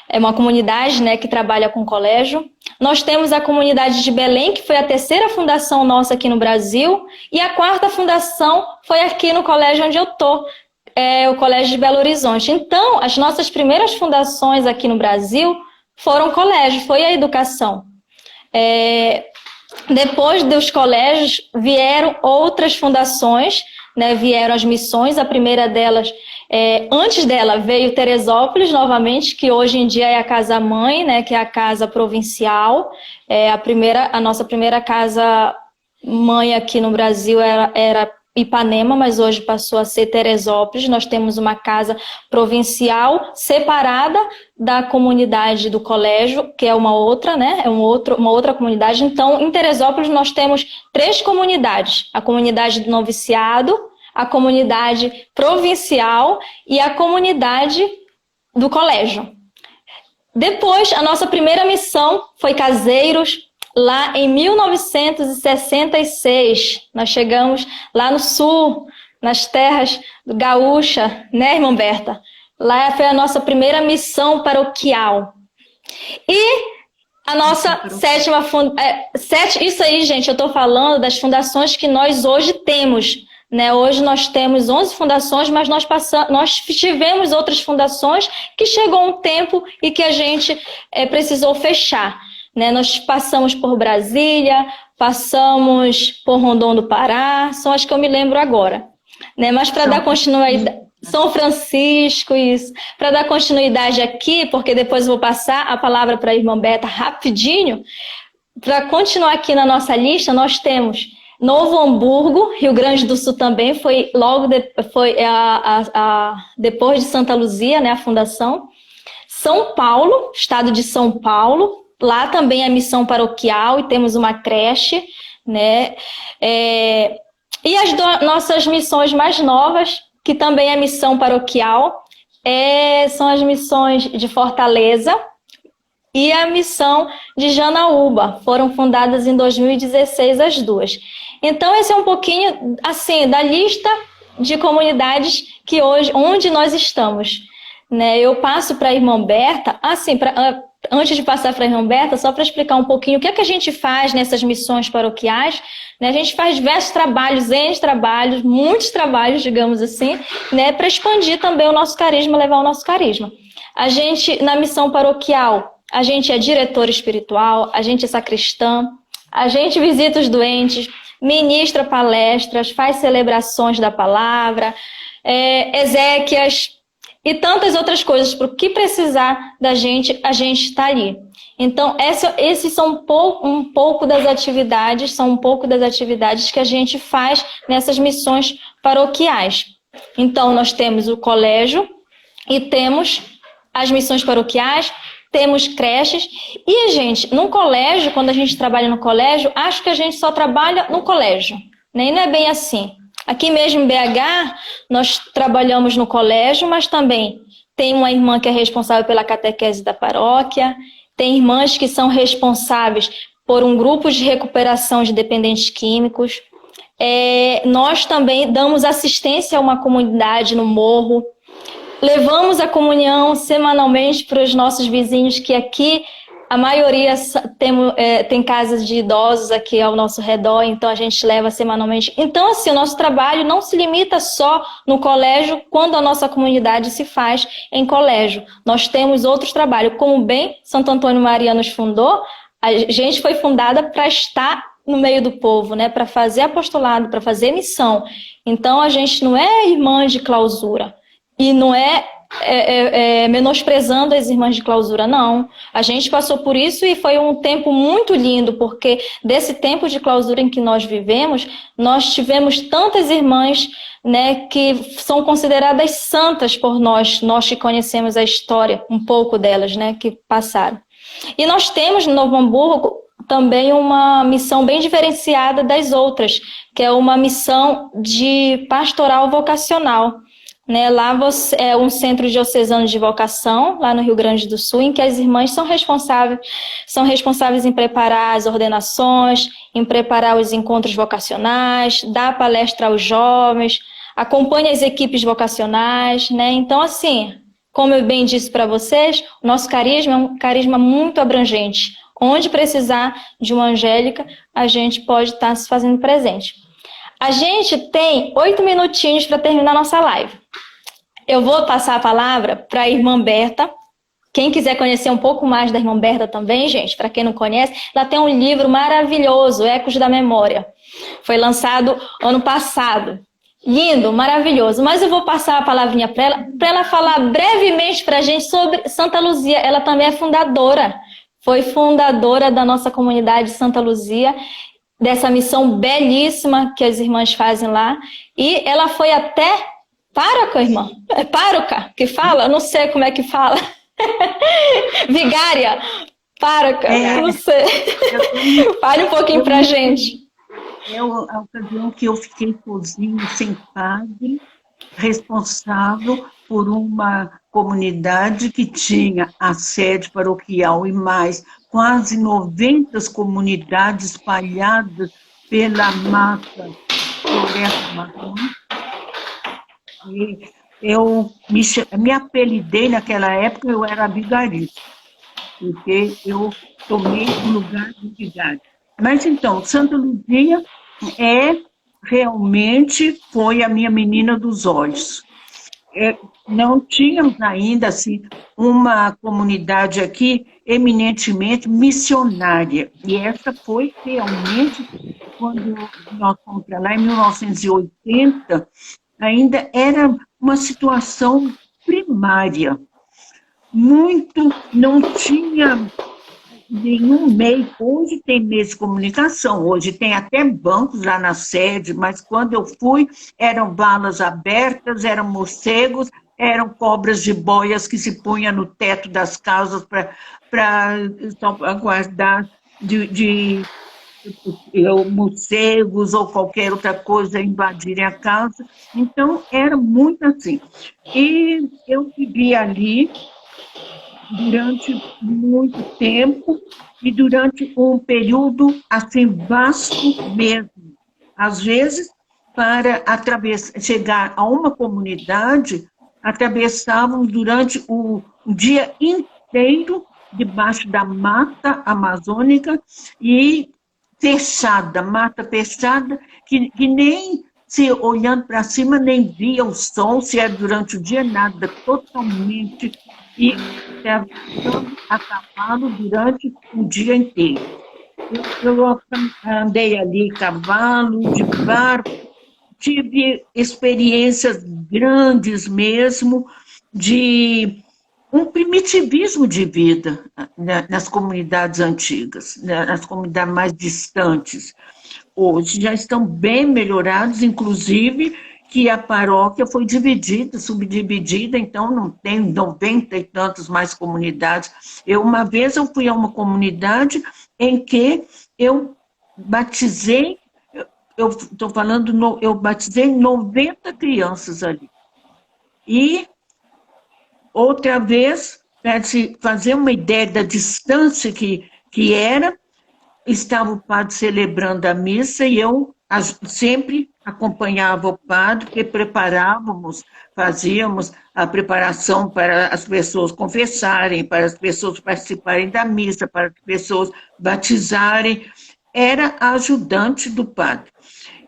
é uma comunidade, né, que trabalha com colégio. Nós temos a comunidade de Belém, que foi a terceira fundação nossa aqui no Brasil, e a quarta fundação foi aqui no colégio onde eu estou, o Colégio de Belo Horizonte. Então, as nossas primeiras fundações aqui no Brasil foram colégio, foi a educação. Depois dos colégios vieram outras fundações, né, vieram as missões. A primeira delas, antes dela, veio Teresópolis novamente, que hoje em dia é a Casa Mãe, né, que é a casa provincial. A nossa primeira casa mãe aqui no Brasil era Ipanema, mas hoje passou a ser Teresópolis. Nós temos uma casa provincial separada da comunidade do colégio, que é uma outra, né? Uma outra comunidade. Então, em Teresópolis, nós temos 3 comunidades: a comunidade do noviciado, a comunidade provincial e a comunidade do colégio. Depois, a nossa primeira missão foi Caseiros. Lá em 1966, nós chegamos lá no sul, nas terras do Gaúcha, né, irmã Berta? Lá foi a nossa primeira missão paroquial. E a nossa sétima fundação... Isso aí, gente, eu estou falando das fundações que nós hoje temos, né? Hoje nós temos 11 fundações, mas nós tivemos outras fundações que chegou um tempo e que a gente precisou fechar. Né, nós passamos por Brasília, passamos por Rondon do Pará, são as que eu me lembro agora. Né, mas para dar continuidade... São Francisco, isso. Para dar continuidade aqui, porque depois eu vou passar a palavra para a irmã Beta rapidinho, para continuar aqui na nossa lista, nós temos Novo Hamburgo, Rio Grande do Sul também, foi depois de Santa Luzia, né, a fundação. São Paulo, estado de São Paulo. Lá também é missão paroquial e temos uma creche, né? E as nossas missões mais novas, que também é missão paroquial, são as missões de Fortaleza e a missão de Janaúba. Foram fundadas em 2016 as duas. Então, esse é um pouquinho assim da lista de comunidades que hoje, onde nós estamos. Né? Eu passo para a irmã Berta, antes de passar para a irmã Berta, só para explicar um pouquinho o que é que a gente faz nessas missões paroquiais. Né? A gente faz diversos trabalhos, muitos trabalhos, digamos assim, né? Para expandir também o nosso carisma, levar o nosso carisma. A gente, na missão paroquial, a gente é diretor espiritual, a gente é sacristã, a gente visita os doentes, ministra palestras, faz celebrações da palavra, exéquias, e tantas outras coisas. Para o que precisar da gente, a gente está ali. Então, esses são um pouco das atividades que a gente faz nessas missões paroquiais. Então, nós temos o colégio e temos as missões paroquiais, temos creches. E, gente, no colégio, quando a gente trabalha no colégio, acho que a gente só trabalha no colégio. Né? E não é bem assim. Aqui mesmo em BH, nós trabalhamos no colégio, mas também tem uma irmã que é responsável pela catequese da paróquia, tem irmãs que são responsáveis por um grupo de recuperação de dependentes químicos. Nós também damos assistência a uma comunidade no morro, levamos a comunhão semanalmente para os nossos vizinhos, que aqui a maioria tem casas de idosos aqui ao nosso redor, então a gente leva semanalmente. Então, assim, o nosso trabalho não se limita só no colégio, quando a nossa comunidade se faz em colégio. Nós temos outros trabalhos, como bem Santo Antônio Maria nos fundou, a gente foi fundada para estar no meio do povo, né? Para fazer apostolado, para fazer missão. Então, a gente não é irmã de clausura, e não menosprezando as irmãs de clausura, não. A gente passou por isso e foi um tempo muito lindo, porque desse tempo de clausura em que nós vivemos, nós tivemos tantas irmãs, né, que são consideradas santas por nós que conhecemos a história, um pouco delas, né, que passaram. E nós temos no Novo Hamburgo também uma missão bem diferenciada das outras, que é uma missão de pastoral vocacional. Né? Lá é um centro diocesano de vocação, lá no Rio Grande do Sul, em que as irmãs são responsáveis em preparar as ordenações, em preparar os encontros vocacionais, dar palestra aos jovens, acompanha as equipes vocacionais, né? Então, assim, como eu bem disse para vocês, o nosso carisma é um carisma muito abrangente. Onde precisar de uma angélica, a gente pode estar se fazendo presente. A gente tem 8 minutinhos para terminar nossa live. Eu vou passar a palavra para a irmã Berta. Quem quiser conhecer um pouco mais da irmã Berta também, gente, para quem não conhece, ela tem um livro maravilhoso, Ecos da Memória. Foi lançado ano passado. Lindo, maravilhoso. Mas eu vou passar a palavrinha para ela falar brevemente para a gente sobre Santa Luzia. Ela também é fundadora. Foi fundadora da nossa comunidade Santa Luzia, dessa missão belíssima que as irmãs fazem lá. E ela foi até pároca, irmã? É pároca que fala? Eu não sei como é que fala. Vigária, pároca, não sei. Fale um pouquinho pra gente. É a ocasião que eu fiquei sozinho, sem padre, responsável por uma comunidade que tinha a sede paroquial e mais quase 90 comunidades espalhadas pela mata floresta marrom. E eu me apelidei naquela época, eu era vigarista, porque eu tomei o lugar de vigário. Mas então, Santa Luzia realmente foi a minha menina dos olhos. Não tínhamos ainda assim, uma comunidade aqui eminentemente missionária. E essa foi realmente, quando nós fomos para lá, em 1980, ainda era uma situação primária. Não tinha nenhum meio. Hoje tem meios de comunicação, hoje tem até bancos lá na sede, mas quando eu fui, eram valas abertas, eram morcegos, eram cobras de boias que se punham no teto das casas para guardar de morcegos ou qualquer outra coisa invadirem a casa. Então, era muito assim. E eu vivi ali durante muito tempo e durante um período assim vasto mesmo. Às vezes, para chegar a uma comunidade, atravessávamos durante o dia inteiro debaixo da mata amazônica e mata fechada, que nem se olhando para cima nem via o sol, se era durante o dia, nada, totalmente, e a cavalo durante o dia inteiro. Eu andei ali cavalo, de barco, tive experiências grandes mesmo, de um primitivismo de vida nas comunidades antigas, nas comunidades mais distantes. Hoje já estão bem melhorados, inclusive que a paróquia foi dividida, subdividida, então não tem 90 e tantas mais comunidades. Uma vez eu fui a uma comunidade em que eu batizei, eu batizei 90 crianças ali. E outra vez, para se fazer uma ideia da distância que era, estava o padre celebrando a missa e eu sempre acompanhava o padre, porque fazíamos a preparação para as pessoas confessarem, para as pessoas participarem da missa, para as pessoas batizarem. Era a ajudante do padre.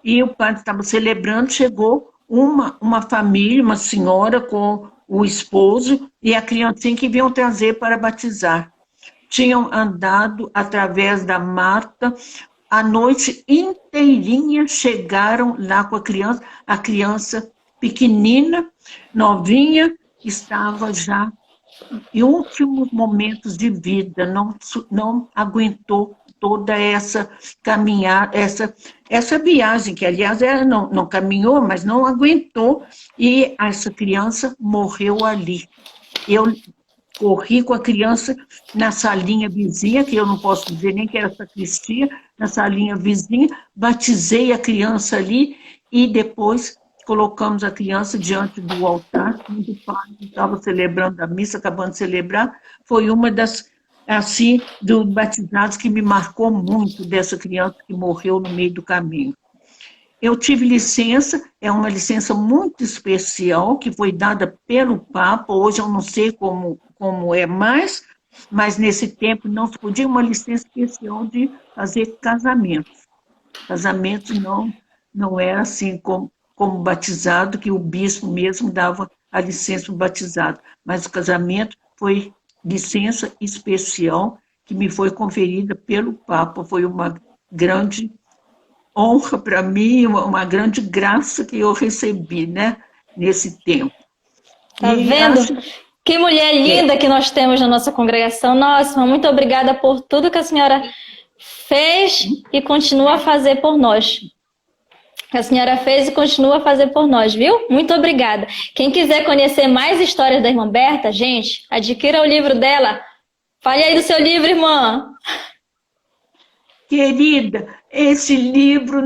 E o padre estava celebrando, chegou uma família, uma senhora com o esposo e a criancinha que vinham trazer para batizar. Tinham andado através da mata, a noite inteirinha chegaram lá com a criança pequenina, novinha, estava já em últimos momentos de vida, não aguentou toda essa caminhada, essa viagem, que aliás ela não caminhou, mas não aguentou, e essa criança morreu ali. Eu corri com a criança na salinha vizinha, que eu não posso dizer nem que era sacristia, na salinha vizinha, batizei a criança ali e depois colocamos a criança diante do altar, quando o padre estava celebrando a missa, acabando de celebrar, foi uma das, assim, dos batizados que me marcou muito, dessa criança que morreu no meio do caminho. Eu tive licença, é uma licença muito especial, que foi dada pelo Papa, hoje eu não sei como é mais, mas nesse tempo não se podia uma licença especial de fazer casamentos. Casamentos não era assim como batizado, que o bispo mesmo dava a licença para o batizado, mas o casamento foi licença especial que me foi conferida pelo Papa, foi uma grande honra para mim, uma grande graça que eu recebi, né, nesse tempo. Tá vendo? Que mulher linda que nós temos na nossa congregação. Nossa, muito obrigada por tudo que a senhora fez e continua a fazer por nós. Que a senhora fez e continua a fazer por nós, viu? Muito obrigada. Quem quiser conhecer mais histórias da irmã Berta, gente, adquira o livro dela. Fale aí do seu livro, irmã. Querida, esse livro,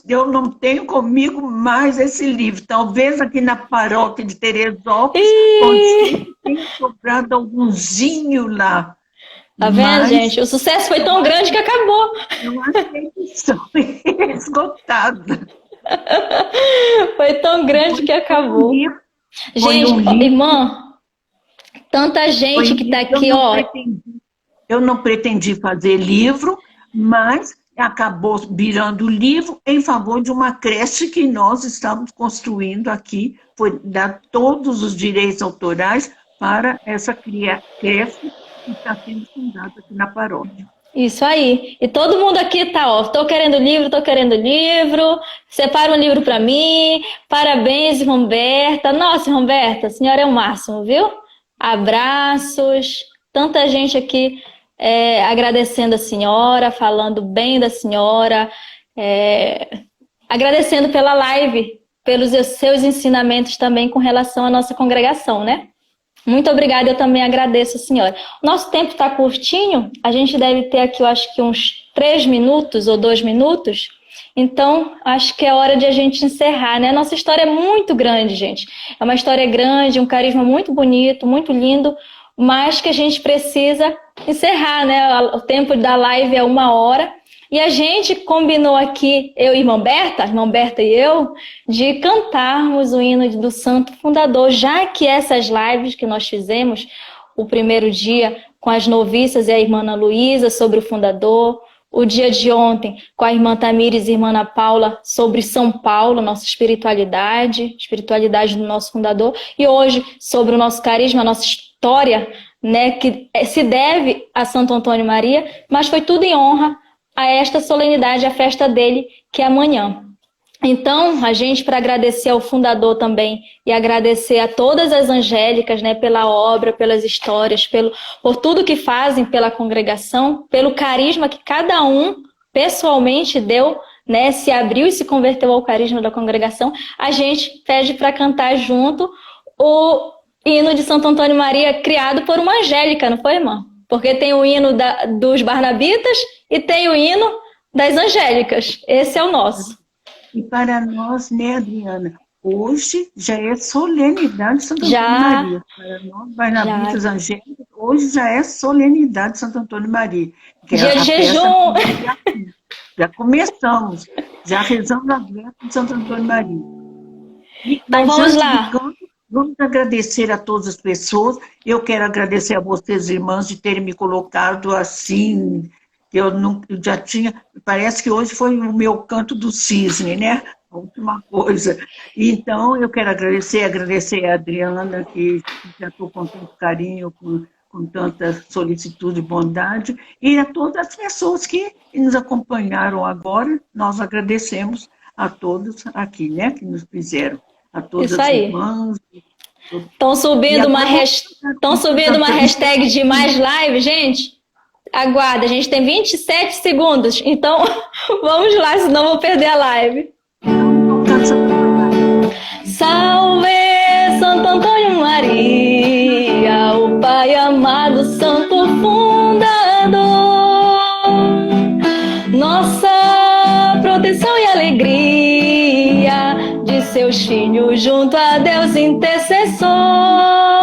eu não tenho comigo mais esse livro. Talvez aqui na paróquia de Teresópolis, tenha sobrado algumzinho lá. Tá vendo, gente? O sucesso foi tão grande que acabou. Eu achei que foi esgotada. Foi tão grande que acabou. Gente, irmã, tanta gente que tá aqui, ó. Eu não pretendi fazer livro, mas acabou virando livro em favor de uma creche que nós estamos construindo aqui, foi dar todos os direitos autorais para essa creche que está sendo fundada aqui na paróquia. Isso aí. E todo mundo aqui tá, ó, tô querendo livro, separa um livro para mim, parabéns, irmã Berta. Nossa, irmã Berta, a senhora é o máximo, viu? Abraços, tanta gente aqui agradecendo a senhora, falando bem da senhora, agradecendo pela live, pelos seus ensinamentos também com relação à nossa congregação, né? Muito obrigada, eu também agradeço a senhora. Nosso tempo está curtinho, a gente deve ter aqui, eu acho que uns 3 minutos ou 2 minutos, então acho que é hora de a gente encerrar, né? Nossa história é muito grande, gente. É uma história grande, um carisma muito bonito, muito lindo, mas que a gente precisa encerrar, né? O tempo da live é 1 hora. E a gente combinou aqui, eu e irmã Berta e eu, de cantarmos o hino do Santo Fundador, já que essas lives que nós fizemos, o primeiro dia com as noviças e a irmã Ana Luísa sobre o Fundador, o dia de ontem com a irmã Tamires e a irmã Ana Paula sobre São Paulo, nossa espiritualidade do nosso Fundador, e hoje sobre o nosso carisma, a nossa história, né, que se deve a Santo Antônio Maria, mas foi tudo em honra a esta solenidade, a festa dele, que é amanhã. Então, a gente, para agradecer ao fundador também, e agradecer a todas as angélicas, né, pela obra, pelas histórias, por tudo que fazem pela congregação, pelo carisma que cada um pessoalmente deu, né, se abriu e se converteu ao carisma da congregação, a gente pede para cantar junto o hino de Santo Antônio Maria, criado por uma angélica, não foi, irmã? Porque tem o hino dos Barnabitas e tem o hino das angélicas. Esse é o nosso. E para nós, né, Adriana, hoje já é solenidade de Santo Antônio Maria. Para nós, Barnabitas angélicas, hoje já é solenidade de Santo Antônio Maria. Dia de jejum! Já começamos, já rezamos a festa de Santo Antônio Maria. Então vamos lá. Vamos agradecer a todas as pessoas. Eu quero agradecer a vocês, irmãs, de terem me colocado assim. Eu já tinha. Parece que hoje foi o meu canto do cisne, né? A última coisa. Então, eu quero agradecer a Adriana, que tratou com tanto carinho, com tanta solicitude e bondade, e a todas as pessoas que nos acompanharam agora. Nós agradecemos a todos aqui, né? Que nos fizeram. A todas as irmãs. Estão subindo uma hashtag de mais live, gente? Aguarda, a gente tem 27 segundos, então vamos lá, senão vou perder a live. Salve Santo Antônio Maria, o Pai amado, Santo Fundador, nossa proteção e alegria de seus filhos junto a Deus intercessor.